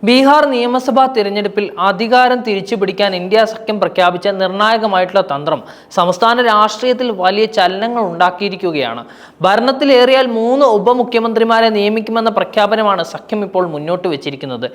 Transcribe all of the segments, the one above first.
ബീഹാർ നിയമസഭാ തിരഞ്ഞെടുപ്പിൽ അധികാരം തിരിച്ചുപിടിക്കാൻ ഇന്ത്യ സഖ്യം പ്രഖ്യാപിച്ച നിർണായകമായിട്ടുള്ള തന്ത്രം സംസ്ഥാന രാഷ്ട്രീയത്തിൽ വലിയ ചലനങ്ങൾ ഉണ്ടാക്കിയിരിക്കുകയാണ്. ഭരണത്തിലേറിയാൽ 3 ഉപമുഖ്യമന്ത്രിമാരെ നിയമിക്കുമെന്ന പ്രഖ്യാപനമാണ് സഖ്യം ഇപ്പോൾ മുന്നോട്ട് വെച്ചിരിക്കുന്നത്.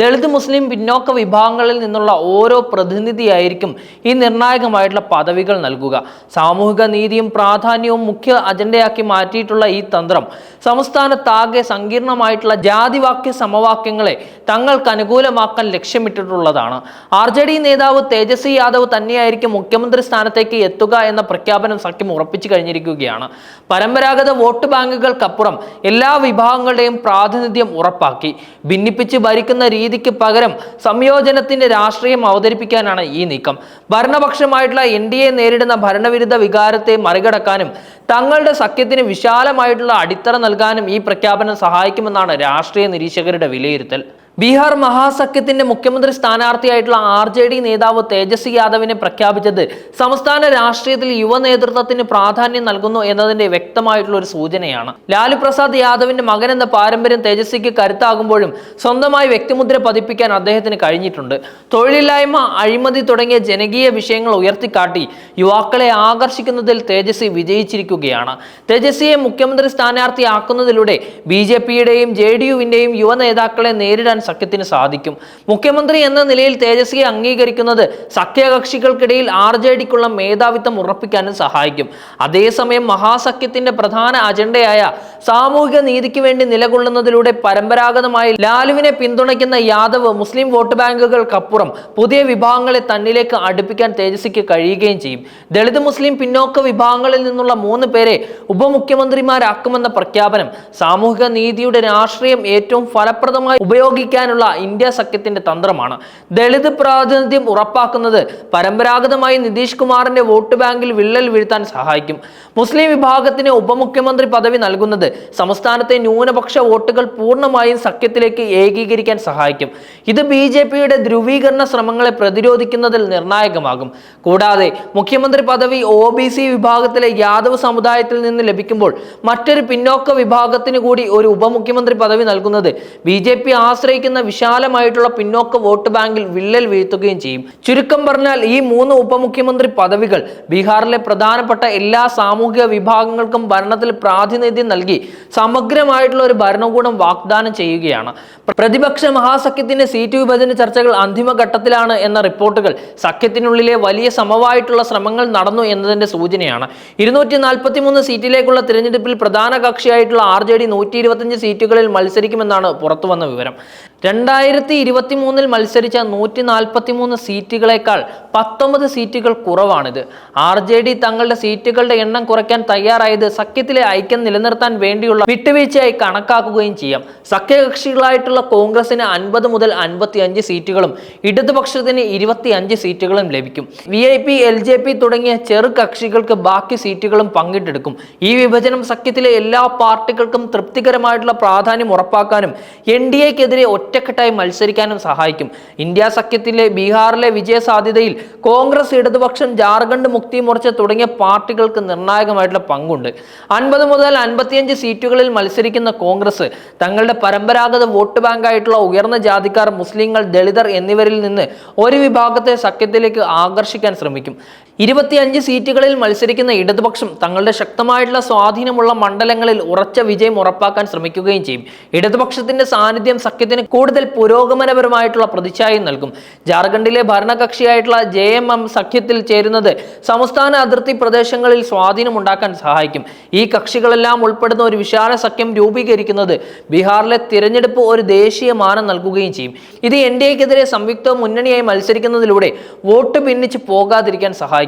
ദളിത് മുസ്ലിം പിന്നോക്ക വിഭാഗങ്ങളിൽ നിന്നുള്ള ഓരോ പ്രതിനിധിയായിരിക്കും ഈ നിർണായകമായിട്ടുള്ള പദവികൾ നൽകുക. സാമൂഹിക നീതിയും പ്രാധാന്യവും മുഖ്യ അജണ്ടയാക്കി മാറ്റിയിട്ടുള്ള ഈ തന്ത്രം സംസ്ഥാനത്താകെ സങ്കീർണമായിട്ടുള്ള ജാതിവാക്യ സമവാക്യങ്ങളെ തങ്ങൾക്ക് അനുകൂലമാക്കാൻ ലക്ഷ്യമിട്ടിട്ടുള്ളതാണ്. RJD നേതാവ് തേജസ്വി യാദവ് തന്നെയായിരിക്കും മുഖ്യമന്ത്രി സ്ഥാനത്തേക്ക് എത്തുക എന്ന പ്രഖ്യാപനം സഖ്യം ഉറപ്പിച്ചു കഴിഞ്ഞിരിക്കുകയാണ്. പരമ്പരാഗത വോട്ട് ബാങ്കുകൾക്കപ്പുറം എല്ലാ വിഭാഗങ്ങളുടെയും പ്രാതിനിധ്യം ഉറപ്പാക്കി ഭിന്നിപ്പിച്ച് ഭരിക്കുന്ന രീതിക്ക് പകരം സംയോജനത്തിന്റെ രാഷ്ട്രീയം അവതരിപ്പിക്കാനാണ് ഈ നീക്കം. ഭരണപക്ഷമായിട്ടുള്ള NDA നേരിടുന്ന ഭരണവിരുദ്ധ വികാരത്തെ മറികടക്കാനും തങ്ങളുടെ സഖ്യത്തിന് വിശാലമായിട്ടുള്ള അടിത്തറ നൽകാനും ഈ പ്രഖ്യാപനം സഹായിക്കുമെന്നാണ് രാഷ്ട്രീയ നിരീക്ഷകരുടെ വിലയിരുത്തൽ. ബീഹാർ മഹാസഖ്യത്തിന്റെ മുഖ്യമന്ത്രി സ്ഥാനാർത്ഥിയായിട്ടുള്ള RJD നേതാവ് തേജസ്വി യാദവിനെ പ്രഖ്യാപിച്ചത് സംസ്ഥാന രാഷ്ട്രീയത്തിൽ യുവ നേതൃത്വത്തിന് പ്രാധാന്യം നൽകുന്നു എന്നതിന്റെ വ്യക്തമായിട്ടുള്ള ഒരു സൂചനയാണ്. ലാലു പ്രസാദ് യാദവിന്റെ മകൻ എന്ന പാരമ്പര്യം തേജസ്വിക്ക് കരുത്താകുമ്പോഴും സ്വന്തമായി വ്യക്തിമുദ്ര പതിപ്പിക്കാൻ അദ്ദേഹത്തിന് കഴിഞ്ഞിട്ടുണ്ട്. തൊഴിലില്ലായ്മ, അഴിമതി തുടങ്ങിയ ജനകീയ വിഷയങ്ങൾ ഉയർത്തിക്കാട്ടി യുവാക്കളെ ആകർഷിക്കുന്നതിൽ തേജസ്വി വിജയിച്ചിരിക്കുകയാണ്. തേജസ്വിയെ മുഖ്യമന്ത്രി സ്ഥാനാർത്ഥിയാക്കുന്നതിലൂടെ BJPയുടെയും JDUവിന്റെയും യുവ നേതാക്കളെ നേരിടാൻ സഖ്യത്തിന് സാധിക്കും. മുഖ്യമന്ത്രി എന്ന നിലയിൽ തേജസ്വിയെ അംഗീകരിക്കുന്നത് സഖ്യകക്ഷികൾക്കിടയിൽ RJDക്കുള്ള മേധാവിത്വം ഉറപ്പിക്കാനും സഹായിക്കും. അതേസമയം മഹാസഖ്യത്തിന്റെ പ്രധാന അജണ്ടയായ സാമൂഹിക നീതിക്ക് വേണ്ടി നിലകൊള്ളുന്നതിലൂടെ പരമ്പരാഗതമായി ലാലുവിനെ പിന്തുണയ്ക്കുന്ന യാദവ് മുസ്ലിം വോട്ട് ബാങ്കുകൾക്കപ്പുറം പുതിയ വിഭാഗങ്ങളെ തന്നിലേക്ക് അടുപ്പിക്കാൻ തേജസ്വിക്ക് കഴിയുകയും ചെയ്യും. ദളിത് മുസ്ലിം പിന്നോക്ക വിഭാഗങ്ങളിൽ നിന്നുള്ള 3 പേരെ ഉപമുഖ്യമന്ത്രിമാരാക്കുമെന്ന പ്രഖ്യാപനം സാമൂഹിക നീതിയുടെ രാഷ്ട്രീയം ഏറ്റവും ഫലപ്രദമായി ഉപയോഗിക്കാനുള്ള ഇന്ത്യ സഖ്യത്തിന്റെ തന്ത്രമാണ്. ദളിത് പ്രാതിനിധ്യം ഉറപ്പാക്കുന്നത് പരമ്പരാഗതമായി നിതീഷ് കുമാറിന്റെ വോട്ട് ബാങ്കിൽ വിള്ളൽ വീഴ്ത്താൻ സഹായിക്കും. മുസ്ലിം വിഭാഗത്തിന് ഉപമുഖ്യമന്ത്രി പദവി നൽകുന്നത് സംസ്ഥാനത്തെ ന്യൂനപക്ഷ വോട്ടുകൾ പൂർണ്ണമായും സഖ്യത്തിലേക്ക് ഏകീകരിക്കാൻ സഹായിക്കും. ഇത് BJPയുടെ ധ്രുവീകരണ ശ്രമങ്ങളെ പ്രതിരോധിക്കുന്നതിൽ നിർണായകമാകും. കൂടാതെ മുഖ്യമന്ത്രി പദവി OBC വിഭാഗത്തിലെ യാദവ് സമുദായത്തിൽ നിന്ന് ലഭിക്കുമ്പോൾ മറ്റൊരു പിന്നോക്ക വിഭാഗത്തിന് കൂടി ഒരു ഉപമുഖ്യമന്ത്രി പദവി നൽകുന്നത് BJP ആശ്രയിക്കുന്ന വിശാലമായിട്ടുള്ള പിന്നോക്ക വോട്ട് ബാങ്കിൽ വിള്ളൽ വീഴ്ത്തുകയും ചെയ്യും. ചുരുക്കം പറഞ്ഞാൽ ഈ 3 ഉപമുഖ്യമന്ത്രി പദവികൾ ബീഹാറിലെ പ്രധാനപ്പെട്ട എല്ലാ സാമൂഹിക വിഭാഗങ്ങൾക്കും ഭരണത്തിൽ പ്രാതിനിധ്യം നൽകി സമഗ്രമായിട്ടുള്ള ഒരു ഭരണകൂടം വാഗ്ദാനം ചെയ്യുകയാണ്. പ്രതിപക്ഷ മഹാസഖ്യത്തിന്റെ സീറ്റ് വിഭജന ചർച്ചകൾ അന്തിമഘട്ടത്തിലാണ് എന്ന റിപ്പോർട്ടുകൾ സഖ്യത്തിനുള്ളിലെ വലിയ സമവായിട്ടുള്ള ശ്രമങ്ങൾ നടന്നു എന്നതിന്റെ സൂചനയാണ്. 243 സീറ്റിലേക്കുള്ള തിരഞ്ഞെടുപ്പിൽ പ്രധാന കക്ഷിയായിട്ടുള്ള RJD 125 സീറ്റുകളിൽ മത്സരിക്കുമെന്നാണ് പുറത്തുവന്ന വിവരം. 2023 മത്സരിച്ച 143 സീറ്റുകളേക്കാൾ 19 സീറ്റുകൾ കുറവാണിത്. RJD തങ്ങളുടെ സീറ്റുകളുടെ എണ്ണം കുറയ്ക്കാൻ തയ്യാറായത് സഖ്യത്തിലെ ഐക്യം നിലനിർത്താൻ വേണ്ടിയുള്ള വിട്ടുവീഴ്ചയായി കണക്കാക്കുകയും ചെയ്യാം. സഖ്യകക്ഷികളായിട്ടുള്ള കോൺഗ്രസിന് 50 മുതൽ 55 സീറ്റുകളും ഇടതുപക്ഷത്തിന് 25 സീറ്റുകളും ലഭിക്കും. VIP, LJP തുടങ്ങിയ ചെറു കക്ഷികൾക്ക് ബാക്കി സീറ്റുകളും പങ്കിട്ടെടുക്കും. ഈ വിഭജനം സഖ്യത്തിലെ എല്ലാ പാർട്ടികൾക്കും തൃപ്തികരമായിട്ടുള്ള പ്രാധാന്യം ഉറപ്പാക്കാനും NDAക്കെതിരെ ഒറ്റക്കെട്ടായി മത്സരിക്കാനും സഹായിക്കും. ഇന്ത്യ സഖ്യത്തിലെ ബീഹാറിലെ വിജയ സാധ്യതയിൽ കോൺഗ്രസ്, ഇടതുപക്ഷം, ജാർഖണ്ഡ് മുക്തി മോർച്ച തുടങ്ങിയ പാർട്ടികൾക്ക് നിർണായകമായിട്ടുള്ള പങ്കുണ്ട്. 50 മുതൽ 55 സീറ്റുകളിൽ മത്സരിക്കുന്ന കോൺഗ്രസ് തങ്ങളുടെ പരമ്പരാഗത വോട്ട് ബാങ്കായിട്ടുള്ള ഉയർന്ന ജാതിക്കാർ, മുസ്ലിങ്ങൾ, ദളിതർ എന്നിവരിൽ നിന്ന് ഒരു വിഭാഗത്തെ സഖ്യത്തിലേക്ക് ആകർഷിക്കാൻ ശ്രമിക്കും. 25 സീറ്റുകളിൽ മത്സരിക്കുന്ന ഇടതുപക്ഷം തങ്ങളുടെ ശക്തമായിട്ടുള്ള സ്വാധീനമുള്ള മണ്ഡലങ്ങളിൽ ഉറച്ച വിജയം ഉറപ്പാക്കാൻ ശ്രമിക്കുകയും ചെയ്യും. ഇടതുപക്ഷത്തിന്റെ സാന്നിധ്യം സഖ്യത്തിന് കൂടുതൽ പുരോഗമനപരമായിട്ടുള്ള പ്രതിച്ഛായ നൽകും. ജാർഖണ്ഡിലെ ഭരണകക്ഷിയായിട്ടുള്ള JMM സഖ്യത്തിൽ ചേരുന്നത് സംസ്ഥാന അതിർത്തി പ്രദേശങ്ങളിൽ സ്വാധീനം ഉണ്ടാക്കാൻ സഹായിക്കും. ഈ കക്ഷികളെല്ലാം ഉൾപ്പെടുന്ന ഒരു വിശാല സഖ്യം രൂപീകരിക്കുന്നത് ബീഹാറിലെ തിരഞ്ഞെടുപ്പ് ഒരു ദേശീയ മാനം നൽകുകയും ചെയ്യും. ഇത് NDAക്കെതിരെ സംയുക്ത മുന്നണിയായി മത്സരിക്കുന്നതിലൂടെ വോട്ട് ഭിന്നിച്ച് പോകാതിരിക്കാൻ സഹായിക്കും.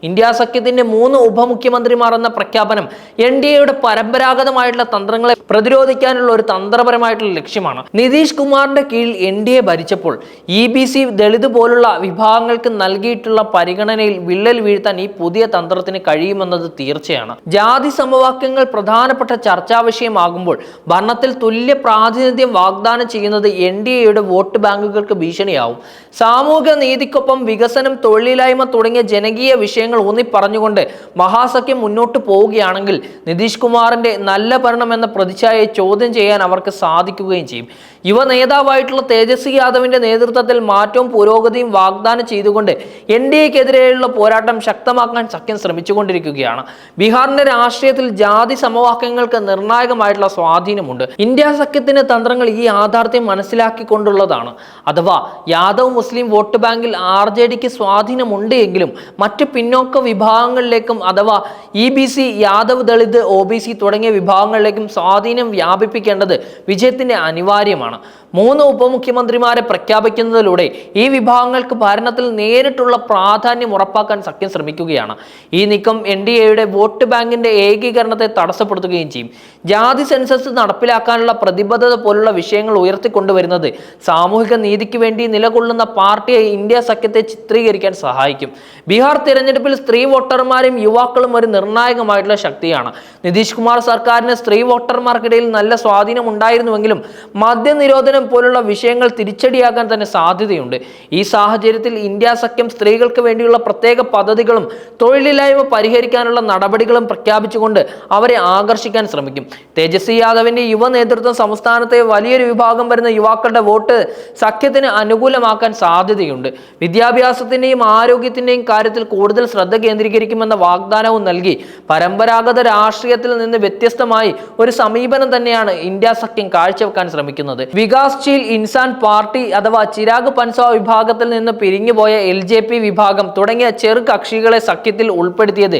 ഇന്ത്യ സഖ്യത്തിന്റെ 3 ഉപമുഖ്യമന്ത്രിമാർ എന്ന പ്രഖ്യാപനം NDAയുടെ പരമ്പരാഗതമായിട്ടുള്ള തന്ത്രങ്ങളെ പ്രതിരോധിക്കാനുള്ള ഒരു തന്ത്രപരമായിട്ടുള്ള ലക്ഷ്യമാണ്. നിതീഷ് കുമാറിന്റെ കീഴിൽ NDA ഭരിച്ചപ്പോൾ EBC, ദളിത് പോലുള്ള വിഭാഗങ്ങൾക്ക് നൽകിയിട്ടുള്ള പരിഗണനയിൽ വിള്ളൽ വീഴ്ത്താൻ ഈ പുതിയ തന്ത്രത്തിന് കഴിയുമെന്നത് തീർച്ചയാണ്. ജാതി സമവാക്യങ്ങൾ പ്രധാനപ്പെട്ട ചർച്ചാ വിഷയമാകുമ്പോൾ ഭരണത്തിൽ തുല്യ പ്രാതിനിധ്യം വാഗ്ദാനം ചെയ്യുന്നത് NDAയുടെ വോട്ട് ബാങ്കുകൾക്ക് ഭീഷണിയാവും. സാമൂഹിക നീതിക്കൊപ്പം വികസനം, തൊഴിലില്ലായ്മ തുടങ്ങിയ ജനകീയ വിഷയങ്ങൾ ഊന്നി പറഞ്ഞുകൊണ്ട് മഹാസഖ്യം മുന്നോട്ട് പോവുകയാണെങ്കിൽ നിതീഷ് കുമാറിന്റെ നല്ല ഭരണം എന്ന പ്രതിച്ഛായയെ ചോദ്യം ചെയ്യാൻ അവർക്ക് സാധിക്കുകയും ചെയ്യും. യുവ നേതാവായിട്ടുള്ള തേജസ്വി യാദവിന്റെ നേതൃത്വത്തിൽ മാറ്റവും പുരോഗതിയും വാഗ്ദാനം ചെയ്തുകൊണ്ട് NDAക്കെതിരെയുള്ള പോരാട്ടം ശക്തമാക്കാൻ സഖ്യം ശ്രമിച്ചുകൊണ്ടിരിക്കുകയാണ്. ബീഹാറിന്റെ രാഷ്ട്രീയത്തിൽ ജാതി സമവാക്യങ്ങൾക്ക് നിർണായകമായിട്ടുള്ള സ്വാധീനമുണ്ട്. ഇന്ത്യ സഖ്യത്തിന്റെ തന്ത്രങ്ങൾ ഈ യാഥാർത്ഥ്യം മനസ്സിലാക്കിക്കൊണ്ടുള്ളതാണ്. അഥവാ യാദവ് മുസ്ലിം വോട്ട് ബാങ്കിൽ RJDക്ക് സ്വാധീനമുണ്ട് എങ്കിലും മറ്റ് പിന്നോക്ക വിഭാഗങ്ങളിലേക്കും അഥവാ EBC, യാദവ് ദളിത്, OBC തുടങ്ങിയ വിഭാഗങ്ങളിലേക്കും സ്വാധീനം വ്യാപിപ്പിക്കേണ്ടത് വിജയത്തിന്റെ അനിവാര്യമാണ്. 3 ഉപമുഖ്യമന്ത്രിമാരെ പ്രഖ്യാപിക്കുന്നതിലൂടെ ഈ വിഭാഗങ്ങൾക്ക് ഭരണത്തിൽ നേരിട്ടുള്ള പ്രാധാന്യം ഉറപ്പാക്കാൻ സഖ്യം ശ്രമിക്കുകയാണ്. ഈ നീക്കം NDAയുടെ വോട്ട് ബാങ്കിന്റെ ഏകീകരണത്തെ തടസ്സപ്പെടുത്തുകയും ചെയ്യും. ജാതി സെൻസസ് നടപ്പിലാക്കാനുള്ള പ്രതിബദ്ധത പോലുള്ള വിഷയങ്ങൾ ഉയർത്തിക്കൊണ്ടുവരുന്നത് സാമൂഹിക നീതിക്ക് വേണ്ടി നിലകൊള്ളുന്ന പാർട്ടിയെ ഇന്ത്യ സഖ്യത്തെ ചിത്രീകരിക്കാൻ സഹായിക്കും. ബീഹാർ തിരഞ്ഞെടുപ്പിൽ സ്ത്രീ വോട്ടർമാരും യുവാക്കളും ഒരു നിർണായകമായിട്ടുള്ള ശക്തിയാണ്. നിതീഷ് കുമാർ സർക്കാരിന് സ്ത്രീ വോട്ടർമാർക്കിടയിൽ നല്ല സ്വാധീനം ഉണ്ടായിരുന്നുവെങ്കിലും മദ്യനിരോധനം പോലുള്ള വിഷയങ്ങൾ തിരിച്ചടിയാകാൻ തന്നെ സാധ്യതയുണ്ട്. ഈ സാഹചര്യത്തിൽ ഇന്ത്യ സഖ്യം സ്ത്രീകൾക്ക് വേണ്ടിയുള്ള പ്രത്യേക പദ്ധതികളും തൊഴിലില്ലായ്മ പരിഹരിക്കാനുള്ള നടപടികളും പ്രഖ്യാപിച്ചുകൊണ്ട് അവരെ ആകർഷിക്കാൻ ശ്രമിക്കും. തേജസ്വി യാദവിന്റെ യുവ നേതൃത്വം സംസ്ഥാനത്തെ വലിയൊരു വിഭാഗം വരുന്ന യുവാക്കളുടെ വോട്ട് സഖ്യത്തിന് അനുകൂലമാക്കാൻ സാധ്യതയുണ്ട്. വിദ്യാഭ്യാസത്തിന്റെയും ആരോഗ്യത്തിന്റെയും കാര്യത്തിൽ കൂടുതൽ ശ്രദ്ധ കേന്ദ്രീകരിക്കുമെന്ന വാഗ്ദാനവും നൽകി പരമ്പരാഗത രാഷ്ട്രീയത്തിൽ നിന്ന് വ്യത്യസ്തമായി ഒരു സമീപനം തന്നെയാണ് ഇന്ത്യ സഖ്യം കാഴ്ചവെക്കാൻ ശ്രമിക്കുന്നത്. വികാസ്ശീൽ ഇൻസാൻ പാർട്ടി അഥവാ ചിരാഗ് പൻസ്വാ വിഭാഗത്തിൽ നിന്ന് പിരിഞ്ഞുപോയ LJP വിഭാഗം തുടങ്ങിയ ചെറു കക്ഷികളെ സഖ്യത്തിൽ ഉൾപ്പെടുത്തിയത്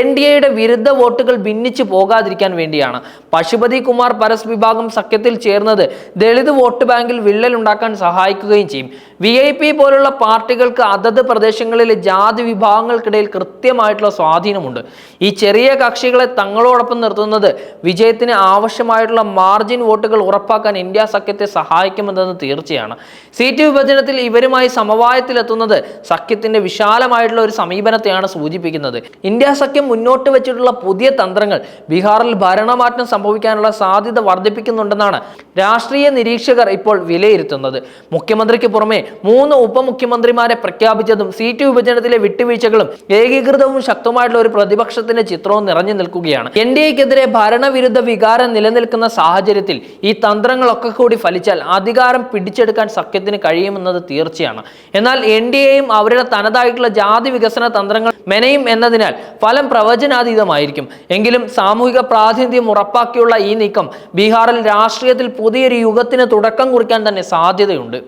NDAയുടെ വിരുദ്ധ വോട്ടുകൾ ഭിന്നിച്ചു പോകാതിരിക്കാൻ വേണ്ടിയാണ്. പശുപതി കുമാർ പരസ് വിഭാഗം സഖ്യത്തിൽ ചേർന്നത് ദളിത് വോട്ട് ബാങ്കിൽ വിള്ളൽ ഉണ്ടാക്കാൻ സഹായിക്കുകയും ചെയ്യും. VIP പോലുള്ള പാർട്ടികൾക്ക് അതത് പ്രദേശങ്ങളിലെ ജാതി വിഭാഗങ്ങൾക്കിടയിൽ കൃത്യമായിട്ടുള്ള സ്വാധീനമുണ്ട്. ഈ ചെറിയ കക്ഷികളെ തങ്ങളോടൊപ്പം നിർത്തുന്നത് വിജയത്തിന് ആവശ്യമായിട്ടുള്ള മാർജിൻ വോട്ടുകൾ ഉറപ്പാക്കാൻ ഇന്ത്യ സഖ്യത്തെ സഹായിക്കുമെന്നത് തീർച്ചയാണ്. സീറ്റ് വിഭജനത്തിൽ ഇവരുമായി സമവായത്തിലെത്തുന്നത് സഖ്യത്തിന്റെ വിശാലമായിട്ടുള്ള ഒരു സമീപനത്തെയാണ് സൂചിപ്പിക്കുന്നത്. ഇന്ത്യ സഖ്യം മുന്നോട്ട് വെച്ചിട്ടുള്ള പുതിയ തന്ത്രങ്ങൾ ബീഹാറിൽ ഭരണമാറ്റം സംഭവിക്കാനുള്ള സാധ്യത വർദ്ധിപ്പിക്കുന്നുണ്ടെന്നാണ് രാഷ്ട്രീയ നിരീക്ഷകർ ഇപ്പോൾ വിലയിരുത്തുന്നത്. മുഖ്യമന്ത്രിക്ക് പുറമെ 3 ഉപമുഖ്യമന്ത്രിമാരെ പ്രഖ്യാപിച്ചതും സീറ്റ് വിഭജനത്തിലെ വിട്ടുവീഴ്ചകളും ഏകീകൃതവും ശക്തമായിട്ടുള്ള ഒരു പ്രതിപക്ഷത്തിന്റെ ചിത്രവും നിറഞ്ഞു നിൽക്കുകയാണ്. NDAക്കെതിരെ ഭരണവിരുദ്ധ വികാരം നിലനിൽക്കുന്ന സാഹചര്യത്തിൽ ഈ തന്ത്രങ്ങളൊക്കെ കൂടി ഫലിച്ചാൽ അധികാരം പിടിച്ചെടുക്കാൻ സഖ്യത്തിന് കഴിയുമെന്നത് തീർച്ചയാണ്. എന്നാൽ NDAയും അവരുടെ തനതായിട്ടുള്ള ജാതി വികസന തന്ത്രങ്ങൾ മെനയും എന്നതിനാൽ ഫലം പ്രവചനാതീതമായിരിക്കും. എങ്കിലും സാമൂഹിക പ്രാതിനിധ്യം ഉറപ്പാക്കിയുള്ള ഈ നീക്കം ബീഹാറിൽ രാഷ്ട്രീയത്തിൽ പുതിയൊരു യുഗത്തിന് തുടക്കം കുറിക്കാൻ തന്നെ സാധ്യതയുണ്ട്.